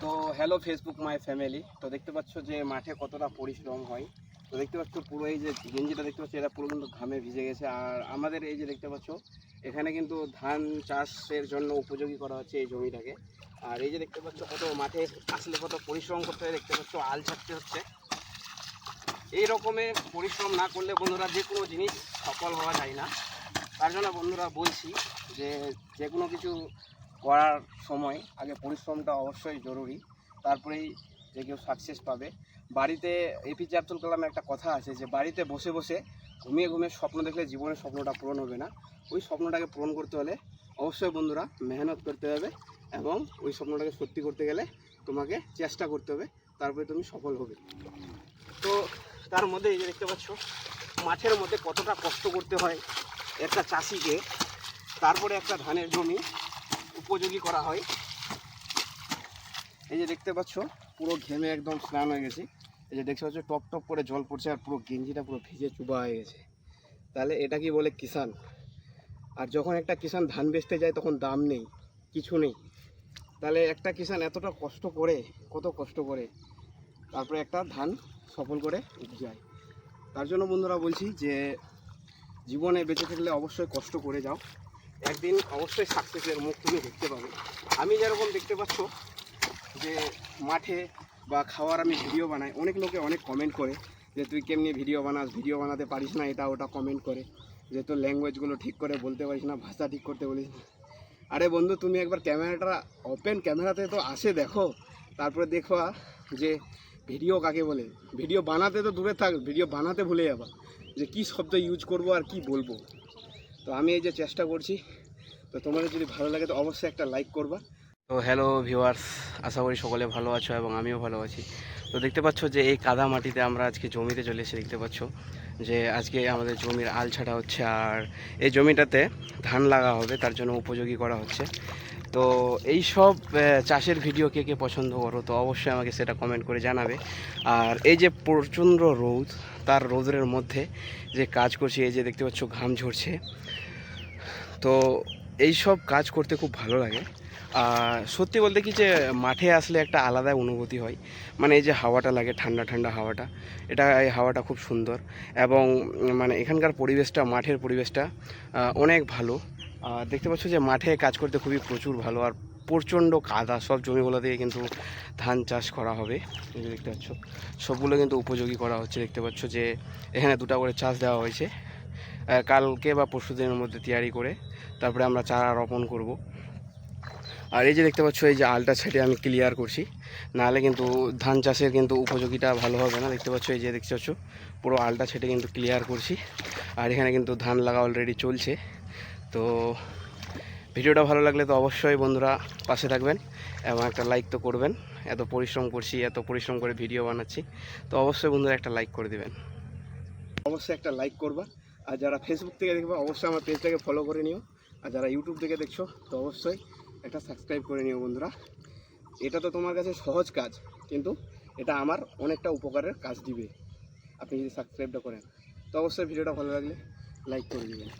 তো hello Facebook my family. তো দেখতে পাচ্ছ যে মাঠে কতটা পরিশ্রম হয়। তো দেখতে পাচ্ছ পুরো এই যে গেঞ্জিটা দেখতে পাচ্ছ এটা পুরো কিন্তু ঘামে ভিজে গেছে। আর আমাদের এই যে দেখতে পাচ্ছ এখানে কিন্তু ধান চাষের জন্য উপযোগী করা হচ্ছে এই জমিটাকে। আর এই যে দেখতে পাচ্ছ কত মাঠে আসলে কত পরিশ্রম করতে হয়, দেখতে পাচ্ছ আল ছাড়তে হচ্ছে। এই রকমের পরিশ্রম না করলে বন্ধুরা যে কোনো জিনিস সফল হওয়া যায় না। তার জন্য বন্ধুরা বলছি যে যে কোনো কিছু করার সময় আগে পরিশ্রমটা অবশ্যই জরুরি, তারপরেই যে কেউ সাকসেস পাবে। বাড়িতে এপিজে আব্দুল কালামের একটা কথা আছে যে বাড়িতে বসে বসে ঘুমিয়ে ঘুমিয়ে স্বপ্ন দেখলে জীবনের স্বপ্নটা পূরণ হবে না। ওই স্বপ্নটাকে পূরণ করতে হলে অবশ্যই বন্ধুরা মেহনত করতে হবে, এবং ওই স্বপ্নটাকে সত্যি করতে গেলে তোমাকে চেষ্টা করতে হবে, তারপরে তুমি সফল হবে। তো তার মধ্যে এই যে দেখতে পাচ্ছ মাঠের মধ্যে কতটা কষ্ট করতে হয় একটা চাষিকে, তারপরে একটা ধানের জমি উপযোগী করা হয়। এই যে দেখতে পাচ্ছ পুরো ঘেমে একদম স্নান হয়ে গেছে। এই যে দেখতে পাচ্ছ টপ টপ করে জল পড়ছে, আর পুরো গেঞ্জিটা পুরো ভিজে চুবা হয়ে গেছে। তাহলে এটা কি বলে কিষান? আর যখন একটা কিষান ধান বেচতে যায় তখন দাম নেই, কিছু নেই। তাহলে একটা কিষান এতটা কষ্ট করে, কত কষ্ট করে তারপরে একটা ধান সফল করে যায়। তার জন্য বন্ধুরা বলছি যে জীবনে বেঁচে থাকলে অবশ্যই কষ্ট করে যাও, একদিন অবশ্যই সাকসেসের মুখ তুমি দেখতে পাবে। আমি যেরকম দেখতে পাচ্ছ যে মাঠে বা খাওয়ার আমি ভিডিও বানাই, অনেক লোকে অনেক কমেন্ট করে যে তুই কেমনি ভিডিও বানাস, ভিডিও বানাতে পারিস না, এটা ওটা কমেন্ট করে যে তোর ল্যাঙ্গুয়েজগুলো ঠিক করে বলতে পারিস না, ভাষা ঠিক করতে বলিস না। আরে বন্ধু, তুমি একবার ক্যামেরাটা ওপেন ক্যামেরাতে তো আসে দেখো, তারপরে দেখো যে ভিডিও কাকে বলে। ভিডিও বানাতে তো দূরে থাক, ভিডিও বানাতে ভুলে যাবা যে কী শব্দ ইউজ করব আর কি বলবো। তো আমি এই যে চেষ্টা করছি, তো তোমাদের যদি ভালো লাগে তো অবশ্যই একটা লাইক করবা। তো হ্যালো ভিউয়ার্স, আশা করি সকলে ভালো আছো এবং আমিও ভালো আছি। তো দেখতে পাচ্ছ যে এই কাদা মাটিতে আমরা আজকে জমিতে চলে এসে দেখতে পাচ্ছ যে আজকে আমাদের জমির আল ছাটা হচ্ছে, আর এই জমিটাতে ধান লাগা হবে, তার জন্য উপযোগী করা হচ্ছে। তো এই সব চাষের ভিডিও কে কে পছন্দ করো তো অবশ্যই আমাকে সেটা কমেন্ট করে জানাবে। আর এই যে প্রচণ্ড রোদ, তার রোদের মধ্যে যে কাজ করছি, এই যে দেখতে পাচ্ছ ঘাম ঝরছে। তো এই সব কাজ করতে খুব ভালো লাগে। সত্যি বলতে কি যে মাঠে আসলে একটা আলাদা অনুভূতি হয়, মানে এই যে হাওয়াটা লাগে, ঠান্ডা ঠান্ডা হাওয়াটা, এই হাওয়াটা খুব সুন্দর। এবং মানে এখানকার পরিবেশটা, মাঠের পরিবেশটা অনেক ভালো। দেখতে পাচ্ছ যে মাঠে কাজ করতে খুবই প্রচুর ভালো, আর প্রচণ্ড কাদা, সব জমিগুলো দিয়ে কিন্তু ধান চাষ করা হবে। এই যে দেখতে পাচ্ছ সবগুলো কিন্তু উপযোগী করা হচ্ছে। দেখতে পাচ্ছ যে এখানে দুটো করে চাষ দেওয়া হয়েছে, কালকে বা পরশু দিনের মধ্যে তৈরি করে তারপরে আমরা চারা রোপণ করব। আর এই যে দেখতে পাচ্ছ এই যে আলটা ছেটে আমি ক্লিয়ার করছি, নাহলে কিন্তু ধান চাষের কিন্তু উপযোগীটা ভালো হবে না। দেখতে পাচ্ছ এই যে দেখতে পাচ্ছ পুরো আলটা ছেটে কিন্তু ক্লিয়ার করছি, আর এখানে কিন্তু ধান লাগা অলরেডি চলছে। তো ভিডিওটা ভালো লাগলে তো অবশ্যই বন্ধুরা পাশে থাকবেন এবং একটা লাইক তো করবেন। এত পরিশ্রম করছি, এত পরিশ্রম করে ভিডিও বানাচ্ছি, তো অবশ্যই বন্ধুরা একটা লাইক করে দেবেন, অবশ্যই একটা লাইক করবা। আর যারা ফেসবুক থেকে দেখবে অবশ্যই আমার পেজটাকে ফলো করে নিও, আর যারা ইউটিউব থেকে দেখছো তো অবশ্যই একটা সাবস্ক্রাইব করে নিও বন্ধুরা। এটা তো তোমার কাছে সহজ কাজ, কিন্তু এটা আমার অনেকটা উপকারের কাজ দিবে আপনি যদি সাবস্ক্রাইবটা করেন। তো অবশ্যই ভিডিওটা ভালো লাগলে লাইক করে দিবেন।